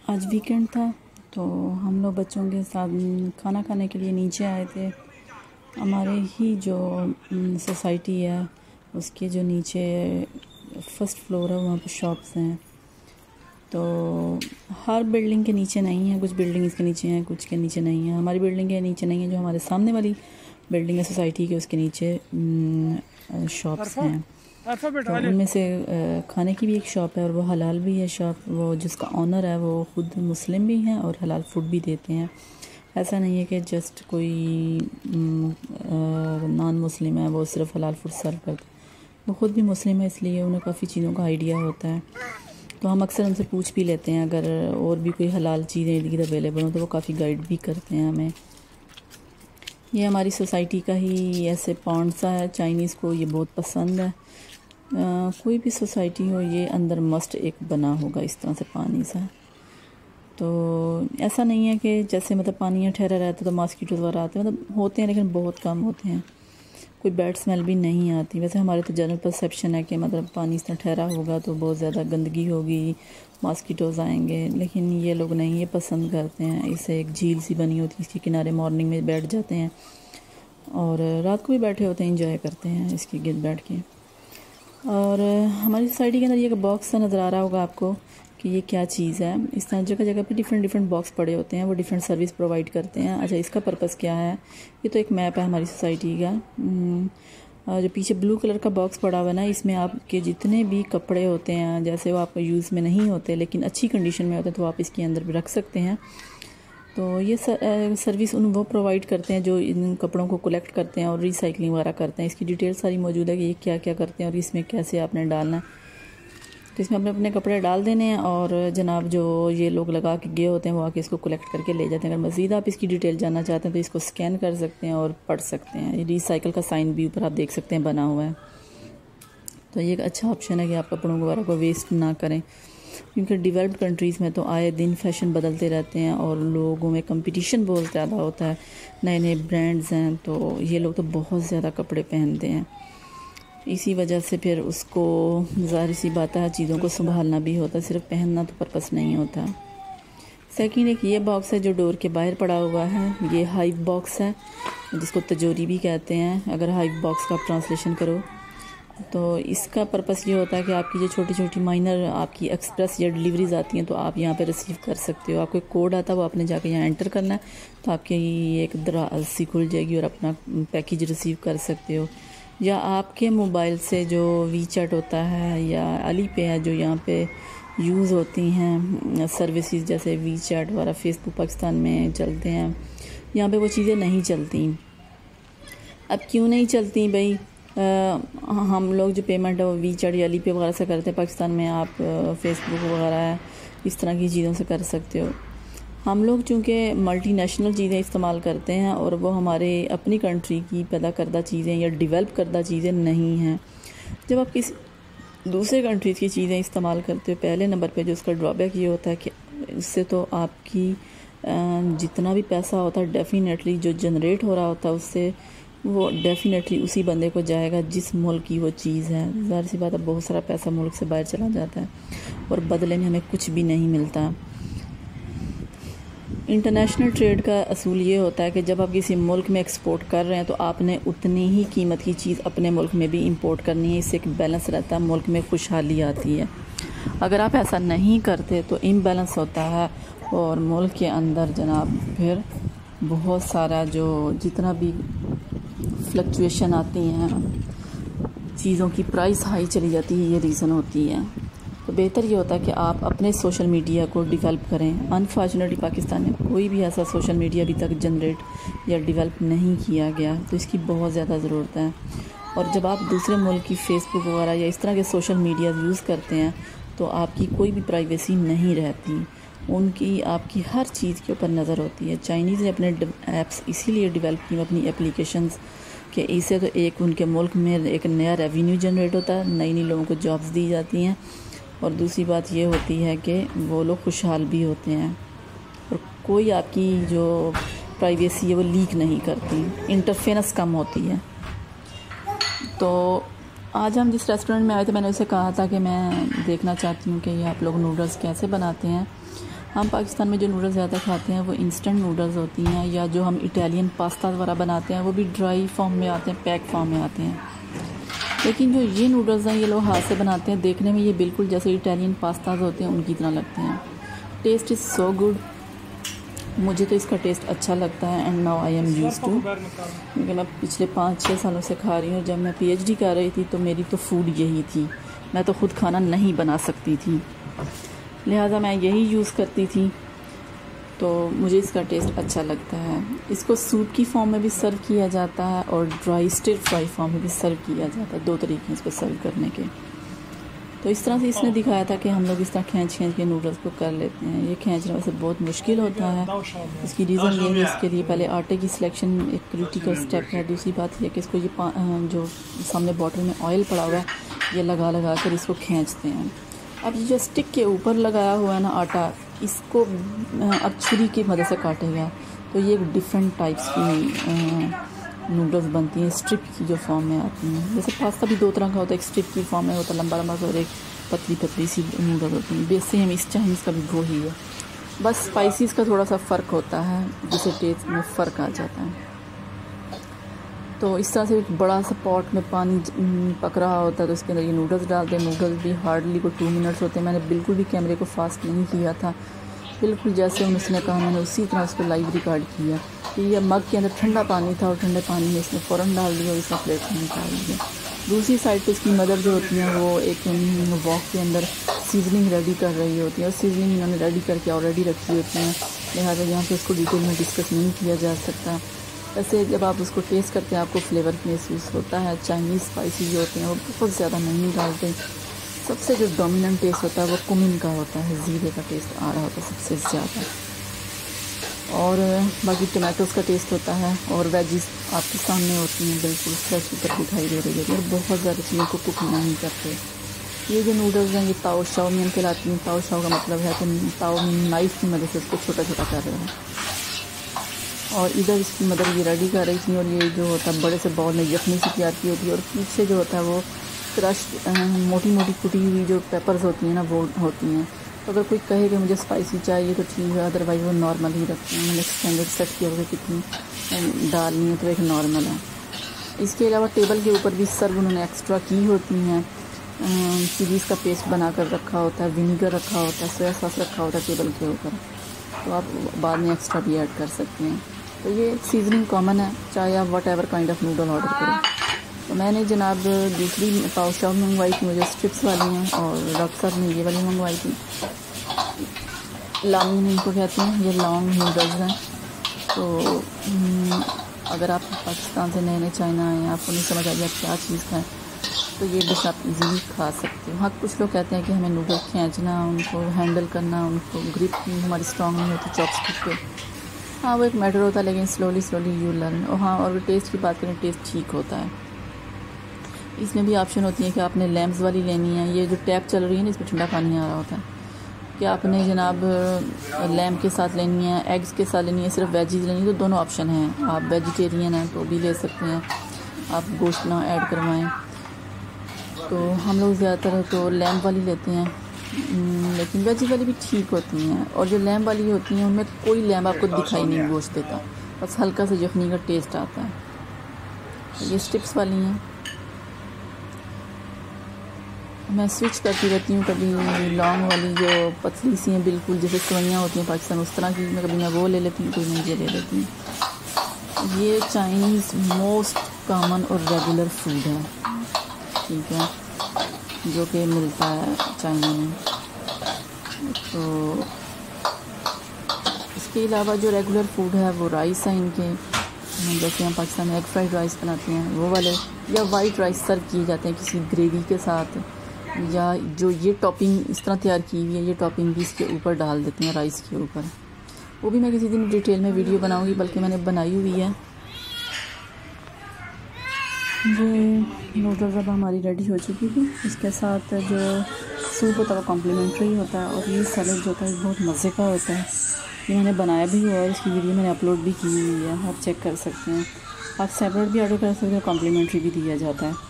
आज वीकेंड था तो हम लोग बच्चों के साथ खाना खाने के लिए नीचे आए थे। हमारे ही जो सोसाइटी है उसके जो नीचे फर्स्ट फ्लोर है वहाँ पे शॉप्स हैं। तो हर बिल्डिंग के नीचे नहीं है, कुछ बिल्डिंग इसके नीचे हैं, कुछ के नीचे नहीं है। हमारी बिल्डिंग के नीचे नहीं है, जो हमारे सामने वाली बिल्डिंग है सोसाइटी के उसके नीचे शॉप्स हैं। तो उनमें से खाने की भी एक शॉप है और वो हलाल भी है शॉप। वो जिसका ऑनर है वो ख़ुद मुस्लिम भी हैं और हलाल फूड भी देते हैं। ऐसा नहीं है कि जस्ट कोई नॉन मुस्लिम है वो सिर्फ हलाल फूड सर्व करते। वो ख़ुद भी मुस्लिम है, इसलिए उन्हें काफ़ी चीज़ों का आइडिया होता है। तो हम अक्सर उनसे पूछ भी लेते हैं अगर और भी कोई हलाल चीज़ें इधर अवेलेबल हो तो वो काफ़ी गाइड भी करते हैं हमें। ये हमारी सोसाइटी का ही ऐसे पॉन्ड सा है, चाइनीज़ को ये बहुत पसंद है। कोई भी सोसाइटी हो ये अंदर मस्ट एक बना होगा इस तरह से पानी सा। तो ऐसा नहीं है कि जैसे मतलब पानी ठहरा रहता है तो मॉस्किटोज़ वगैरह आते हैं, मतलब होते हैं लेकिन बहुत कम होते हैं। कोई बैड स्मेल भी नहीं आती। वैसे हमारे तो जनरल परसेप्शन है कि मतलब पानी इस तरह ठहरा होगा तो बहुत ज़्यादा गंदगी होगी, मॉस्किटोज़ आएंगे, लेकिन ये लोग नहीं, ये पसंद करते हैं। इसे एक झील सी बनी होती है, इसके किनारे मॉर्निंग में बैठ जाते हैं और रात को भी बैठे होते हैं, इंजॉय करते हैं इसके गिर्द बैठ के। और हमारी सोसाइटी के अंदर ये बॉक्स सा नज़र आ रहा होगा आपको कि ये क्या चीज़ है। इस तरह जगह जगह पे डिफरेंट बॉक्स पड़े होते हैं, वो डिफरेंट सर्विस प्रोवाइड करते हैं। अच्छा, इसका पर्पस क्या है? ये तो एक मैप है हमारी सोसाइटी का। जो पीछे ब्लू कलर का बॉक्स पड़ा हुआ है ना, इसमें आपके जितने भी कपड़े होते हैं, जैसे वो आपको यूज़ में नहीं होते लेकिन अच्छी कंडीशन में होते हैं, तो आप इसके अंदर भी रख सकते हैं। तो ये सर्विस वो प्रोवाइड करते हैं जो इन कपड़ों को कलेक्ट करते हैं और रिसाइकलिंग वगैरह करते हैं। इसकी डिटेल सारी मौजूद है कि ये क्या क्या करते हैं और इसमें कैसे आपने डालना है। तो इसमें अपने अपने कपड़े डाल देने हैं और जनाब जो ये लोग लगा के गए होते हैं वो आके इसको कलेक्ट करके ले जाते हैं। अगर मज़ीद आप इसकी डिटेल जानना चाहते हैं तो इसको स्कैन कर सकते हैं और पढ़ सकते हैं। ये रिसाइकल का साइन भी ऊपर आप देख सकते हैं बना हुआ है। तो ये एक अच्छा ऑप्शन है कि आप कपड़ों वगैरह को वेस्ट ना करें, क्योंकि डेवलप्ड कंट्रीज़ में तो आए दिन फैशन बदलते रहते हैं और लोगों में कंपटीशन बहुत ज़्यादा होता है, नए नए ब्रांड्स हैं, तो ये लोग तो बहुत ज़्यादा कपड़े पहनते हैं। इसी वजह से फिर उसको ज़ाहिर सी बात है चीज़ों को संभालना भी होता है, सिर्फ पहनना तो पर्पस नहीं होता। सेकंड एक ये बॉक्स है जो डोर के बाहर पड़ा हुआ है, ये हाइव बॉक्स है जिसको तिजोरी भी कहते हैं अगर हाइव बॉक्स का आप ट्रांसलेशन करो। तो इसका पर्पस ये होता है कि आपकी जो छोटी छोटी माइनर आपकी एक्सप्रेस या डिलीवरीज आती हैं तो आप यहाँ पे रिसीव कर सकते हो। आपको एक कोड आता है, वो आपने जाके यहाँ एंटर करना है तो आपकी एक दराज सी खुल जाएगी और अपना पैकेज रिसीव कर सकते हो। या आपके मोबाइल से जो वीचैट होता है या अली पे है जो यहाँ पे यूज़ होती हैं सर्विसेज, जैसे वीचैट वगैरह फेसबुक पाकिस्तान में चलते हैं, यहाँ पे वो चीज़ें नहीं चलती। अब क्यों नहीं चलती भाई? हम लोग जो पेमेंट है वो वीचैट या अली पे वगैरह से करते हैं। पाकिस्तान में आप फेसबुक वगैरह इस तरह की चीज़ों से कर सकते हो। हम लोग चूँकि मल्टीनेशनल चीज़ें इस्तेमाल करते हैं और वो हमारे अपनी कंट्री की पैदा करदा चीज़ें या डेवलप करदा चीज़ें नहीं हैं। जब आप किसी दूसरे कंट्रीज़ की चीज़ें इस्तेमाल करते हो, पहले नंबर पे जो उसका ड्रॉबैक ये होता है कि उससे तो आपकी जितना भी पैसा होता है डेफिनेटली जो जनरेट हो रहा होता है उससे वो डेफिनेटली उसी बंदे को जाएगा जिस मुल्क की वो चीज़ है। ज़ाहिर सी बात है बहुत सारा पैसा मुल्क से बाहर चला जाता है और बदले में हमें कुछ भी नहीं मिलता। इंटरनेशनल ट्रेड का असूल ये होता है कि जब आप किसी मुल्क में एक्सपोर्ट कर रहे हैं तो आपने उतनी ही कीमत की चीज़ अपने मुल्क में भी इंपोर्ट करनी है। इससे एक बैलेंस रहता है, मुल्क में खुशहाली आती है। अगर आप ऐसा नहीं करते तो इम्बैलेंस होता है और मुल्क के अंदर जनाब फिर बहुत सारा जो जितना भी फ्लक्चुएशन आती हैं, चीज़ों की प्राइस हाई चली जाती है, ये रीज़न होती है। तो बेहतर ये होता है कि आप अपने सोशल मीडिया को डेवलप करें। अनफॉर्चुनेटली पाकिस्तान में कोई भी ऐसा सोशल मीडिया अभी तक जनरेट या डेवलप नहीं किया गया, तो इसकी बहुत ज़्यादा ज़रूरत है। और जब आप दूसरे मुल्क की फेसबुक वगैरह या इस तरह के सोशल मीडिया यूज़ करते हैं तो आपकी कोई भी प्राइवेसी नहीं रहती, उनकी आपकी हर चीज़ के ऊपर नज़र होती है। चाइनीज़ ने अपने ऐप्स इसीलिए डेवलप की, अपनी एप्लीकेशंस, कि इससे तो एक उनके मुल्क में एक नया रेवेन्यू जनरेट होता है, नई नई लोगों को जॉब्स दी जाती हैं और दूसरी बात ये होती है कि वो लोग खुशहाल भी होते हैं और कोई आपकी जो प्राइवेसी है वो लीक नहीं करती, इंटरफेरेंस कम होती है। तो आज हम जिस रेस्टोरेंट में आए थे मैंने उसे कहा था कि मैं देखना चाहती हूँ कि ये आप लोग नूडल्स कैसे बनाते हैं। हम पाकिस्तान में जो नूडल्स ज़्यादा खाते हैं वो इंस्टेंट नूडल्स होती हैं, या जो हम इटालियन पास्ता वगैरह बनाते हैं वो भी ड्राई फॉर्म में आते हैं, पैक फॉर्म में आते हैं। लेकिन जो ये नूडल्स हैं ये लोग हाथ से बनाते हैं, देखने में ये बिल्कुल जैसे इटालियन पास्ताज होते हैं उनकी तरह लगते हैं। टेस्ट इज़ सो गुड, मुझे तो इसका टेस्ट अच्छा लगता है। And now I am used to, क्योंकि मैं पिछले 5-6 सालों से खा रही हूँ। जब मैं PhD कर रही थी तो मेरी तो फूड यही थी, मैं तो ख़ुद खाना नहीं बना सकती थी, लिहाजा मैं यही यूज़ करती थी, तो मुझे इसका टेस्ट अच्छा लगता है। इसको सूप की फॉर्म में भी सर्व किया जाता है और ड्राई स्टिर फ्राई फॉर्म में भी सर्व किया जाता है। 2 तरीके हैं इसको सर्व करने के। तो इस तरह से इसने दिखाया था कि हम लोग इस तरह खींच के नूडल्स को कर लेते हैं। ये खींचना वैसे बहुत मुश्किल होता है। इसकी रीज़न ये है, इसके लिए पहले आटे की सिलेक्शन एक क्रिटिकल स्टेप है। दूसरी बात यह कि इसको ये जो सामने बॉटल में ऑयल पड़ा हुआ है ये लगा कर इसको खींचते हैं। अब ये जो स्टिक के ऊपर लगाया हुआ है ना आटा, इसको अब छुरी की मदद से काटेगा तो ये एक डिफरेंट टाइप्स की नूडल्स बनती हैं, स्ट्रिप की जो फॉर्म में आती हैं। जैसे पास्ता भी 2 तरह का होता है, एक स्ट्रिप की फॉर्म में होता है लंबा और एक पतली सी नूडल होती हैं। बेसिक हम इस चाइनीज़ का भी वो ही है, बस स्पाइसीज़ का थोड़ा सा फ़र्क होता है जिससे टेस्ट में फ़र्क आ जाता है। तो इस तरह से एक बड़ा सा पॉट में पानी पक रहा होता है तो उसके अंदर ये नूडल्स डालते हैं। नूडल्स भी हार्डली को 2 मिनट्स होते हैं। मैंने बिल्कुल भी कैमरे को फास्ट नहीं किया था, बिल्कुल जैसे उसने कहा मैंने उसी तरह उसको लाइव रिकॉर्ड किया। ये मग के अंदर ठंडा पानी था और ठंडे पानी में इसने फ़ौरन डाल दिया और इसने प्लेट में निकाल दिया। दूसरी साइड पे इसकी मदर जो होती हैं वो एक वॉक के अंदर सीजनिंग रेडी कर रही होती है और सीजनिंग इन्होंने रेडी करके ऑलरेडी रखी होती हैं, लिहाजा यहाँ पे उसको डिटेल में डिस्कस नहीं किया जा सकता। वैसे जब आप उसको टेस्ट करते हैं आपको फ्लेवर महसूस होता है। चाइनीज़ स्पाइसी जो होते हैं वो बहुत ज़्यादा नहीं डालते। सबसे जो डोमिनेंट टेस्ट होता है वो कुमिन का होता है, ज़ीरे का टेस्ट आ रहा होता है सबसे ज़्यादा, और बाकी टमाटोज़ का टेस्ट होता है और वेजिस आपके सामने होती हैं बिल्कुल फ्रेश ऊपर दिखाई दे रही होती है और बहुत ज़्यादा चीज़ों को कुक नहीं करते। ये जो नूडल्स हैं ये ताओ शाओ मियन कहलाती हैं। ताओ शाओ का मतलब है कि ताओ नाइफ़ की मदद से इसको छोटा छोटा कर रहे हैं और इधर इसकी मदर ये रेडी कर रही थी और ये जो होता है बड़े से बाउल में यखनी सी तैयार की होती है और पीछे जो होता है वो क्रश्ड मोटी मोटी कुटी हुई जो पेपर्स होती हैं ना वो होती हैं। तो अगर कोई कहे कि मुझे स्पाइसी चाहिए तो ठीक है, अदरवाइज़ वो नॉर्मल ही रखते हैं। मैंने स्टैंडर्ड सेट किया हुआ कितनी डालनी है तो एक नॉर्मल है। इसके अलावा टेबल के ऊपर भी सर्व उन्होंने एक्स्ट्रा की होती हैं। चिलीज़ का पेस्ट बना कर रखा होता है, विनीगर रखा होता है, सोया सॉस रखा होता है टेबल के ऊपर, तो आप बाद में एक्स्ट्रा भी ऐड कर सकते हैं। तो ये सीजनिंग कॉमन है चाहे आप what ever kind of noodle order करें। तो मैंने जनाब दूसरी ताओ शाओ मंगवाई थी, मुझे स्ट्रिप्स वाली हैं, और डॉक्टर साहब ने ये वाली मंगवाई थी, लामी इनको कहते हैं, ये लॉन्ग नूडल्स हैं। तो अगर आप पाकिस्तान से नए चाइना आए हैं, आपको नहीं समझ आ गया क्या चीज़ खाएँ, तो ये डिश आप इजीली खा सकते हो। हाँ, कुछ लोग कहते हैं कि हमें नूडल खींचना, उनको हैंडल करना, उनको ग्रिप हमारी स्ट्रॉन्ग नहीं होती चॉपस्टिक पे, हाँ वो एक मैटर होता है, लेकिन स्लोली यू लर्न। और हाँ, और टेस्ट की बात करें, टेस्ट ठीक होता है। इसमें भी ऑप्शन होती है कि आपने लैम्प्स वाली लेनी है, ये जो टैप चल रही है ना इसमें ठंडा पानी आ रहा होता है, कि आपने जनाब लैम्प के साथ लेनी है, एग्स के साथ लेनी है, सिर्फ वेजीज लेनी है, तो दोनों ऑप्शन हैं। आप वेजिटेरियन हैं तो भी ले सकते हैं, आप गोश्त ना ऐड करवाएं। तो हम लोग ज़्यादातर तो लैम्प वाली लेते हैं, लेकिन वेजी वाली भी ठीक होती हैं। और जो लैम्प वाली होती हैं उनमें कोई लैम्प आपको दिखाई नहीं गोश्त देता, बस हल्का सा यखनी का टेस्ट आता है। ये स्टिप्स वाली हैं, मैं स्विच करती रहती हूँ, कभी लॉन्ग वाली जो पतली सी हैं बिल्कुल जैसे सवैयाँ होती हैं पाकिस्तान उस तरह की, मैं कभी मैं वो ले लेती हूँ, कोई मैं ये ले लेती हूँ। ये चाइनीज़ मोस्ट कॉमन और रेगुलर फूड है, ठीक है, जो कि मिलता है चाइना में। तो इसके अलावा जो रेगुलर फूड है वो राइस है इनके, जैसे हम पाकिस्तान में एग फ्राइड राइस बनाते हैं वो वाले, या वाइट राइस सर्व किए जाते हैं किसी ग्रेवी के साथ, या जो ये टॉपिंग इस तरह तैयार की हुई है, ये टॉपिंग भी इसके ऊपर डाल देते हैं राइस के ऊपर। वो भी मैं किसी दिन डिटेल में वीडियो बनाऊंगी, बल्कि मैंने बनाई हुई है। ये नूडल्स अब हमारी रेडी हो चुकी थी, इसके साथ जो सूप होता है वो कॉम्प्लीमेंट्री होता है, और ये सैलेड जो होता है बहुत मज़े का होता है। ये मैंने बनाया भी हुआ है, इसकी वीडियो मैंने अपलोड भी की हुई है, आप चेक कर सकते हैं। आप सेपरेट भी ऑर्डर कर सकते हैं, कॉम्प्लीमेंट्री भी दिया जाता है।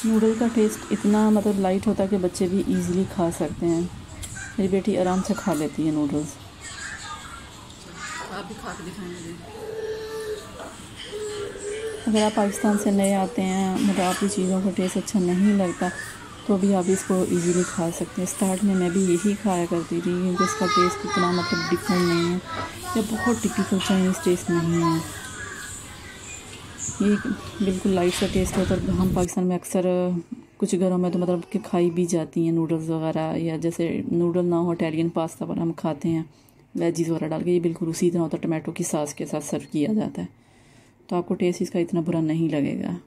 नूडल का टेस्ट इतना मतलब लाइट होता है कि बच्चे भी इजीली खा सकते हैं। मेरी बेटी आराम से खा लेती है नूडल्स। आप भी खा के दिखाएंगे। अगर आप पाकिस्तान से नए आते हैं, मतलब आपकी चीज़ों का टेस्ट अच्छा नहीं लगता, तो भी आप इसको इजीली खा सकते हैं। स्टार्ट में मैं भी यही खाया करती थी क्योंकि इसका टेस्ट इतना मतलब डिफरेंट नहीं है, या बहुत टिपिकल चाइनीज़ टेस्ट नहीं है। ये बिल्कुल लाइट सा टेस्ट होता है। हम पाकिस्तान में अक्सर कुछ घरों में तो मतलब कि खाई भी जाती हैं नूडल्स वगैरह, या जैसे नूडल ना हो इटालियन पास्ता पर हम खाते हैं वेजीज़ वगैरह डाल के, ये बिल्कुल उसी तरह होता है, टमाटो की सॉस के साथ सर्व किया जाता है। तो आपको टेस्ट इसका इतना बुरा नहीं लगेगा।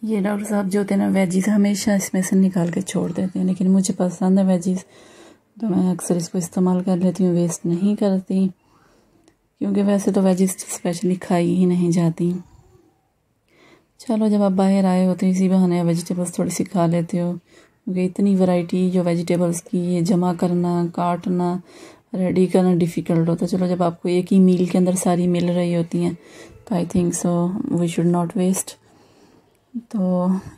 ये डॉक्टर साहब जो होते हैं ना, वेजीज हमेशा इसमें से निकाल के छोड़ देते हैं, लेकिन मुझे पसंद है वेजीज, तो मैं अक्सर इसको इस्तेमाल कर लेती हूँ, वेस्ट नहीं करती, क्योंकि वैसे तो वेजीज स्पेशली खाई ही नहीं जाती। चलो, जब आप बाहर आए हो तो इसी बहाने वेजिटेबल्स थोड़ी सी खा लेते हो, क्योंकि इतनी वैरायटी जो वेजिटेबल्स की, ये जमा करना, काटना, रेडी करना डिफ़िकल्ट होता है। चलो, जब आपको एक ही मील के अंदर सारी मिल रही होती हैं, तो I think so we should not waste. तो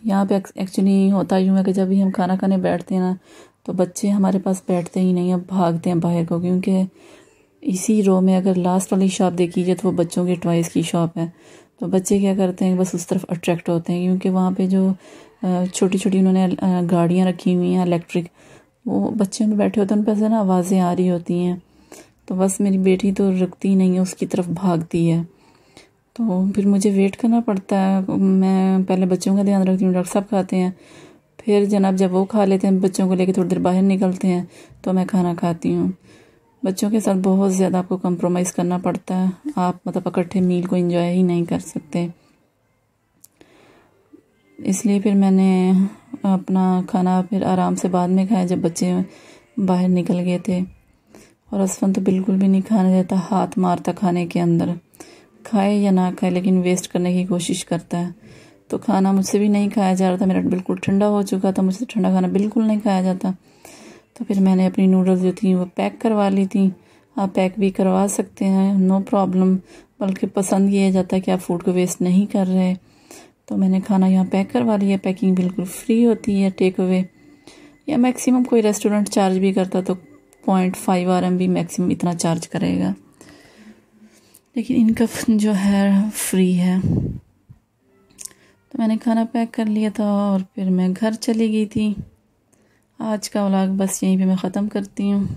यहाँ पे एक्चुअली होता यूँ है कि जब भी हम खाना खाने बैठते हैं ना, तो बच्चे हमारे पास बैठते ही नहीं, अब भागते हैं बाहर को, क्योंकि इसी रो में अगर लास्ट वाली शॉप देखी जाए तो वो बच्चों की टॉयज़ की शॉप है। तो बच्चे क्या करते हैं, बस उस तरफ अट्रैक्ट होते हैं, क्योंकि वहाँ पे जो छोटी छोटी उन्होंने गाड़ियाँ रखी हुई हैं इलेक्ट्रिक, वो बच्चे में बैठे होते हैं, उन पर से ना आवाज़ें आ रही होती हैं। तो बस मेरी बेटी तो रुकती नहीं है, उसकी तरफ भागती है। तो फिर मुझे वेट करना पड़ता है। मैं पहले बच्चों का ध्यान रखती हूँ, डॉक्टर साहब खाते हैं, फिर जनाब जब वो खा लेते हैं, बच्चों को लेके थोड़ी देर बाहर निकलते हैं, तो मैं खाना खाती हूँ। बच्चों के साथ बहुत ज़्यादा आपको कंप्रोमाइज़ करना पड़ता है, आप मतलब इकट्ठे मील को एंजॉय ही नहीं कर सकते। इसलिए फिर मैंने अपना खाना फिर आराम से बाद में खाया, जब बच्चे बाहर निकल गए थे। और असफन तो बिल्कुल भी नहीं खाने देता, हाथ मारता खाने के अंदर, खाए या ना खाए लेकिन वेस्ट करने की कोशिश करता है। तो खाना मुझसे भी नहीं खाया जा रहा था, मेरा बिल्कुल ठंडा हो चुका था, मुझसे ठंडा खाना बिल्कुल नहीं खाया जाता। तो फिर मैंने अपनी नूडल्स जो थी वो पैक करवा ली थी। आप पैक भी करवा सकते हैं, नो प्रॉब्लम, बल्कि पसंद किया जाता है कि आप फूड को वेस्ट नहीं कर रहे। तो मैंने खाना यहाँ पैक करवा लिया, पैकिंग बिल्कुल फ्री होती है, टेक अवे, या मैक्सिमम कोई रेस्टोरेंट चार्ज भी करता तो 0.5 RMB मैक्सिमम इतना चार्ज करेगा, लेकिन इनका जो है फ्री है। तो मैंने खाना पैक कर लिया था और फिर मैं घर चली गई थी। आज का व्लॉग बस यहीं पे मैं ख़त्म करती हूँ।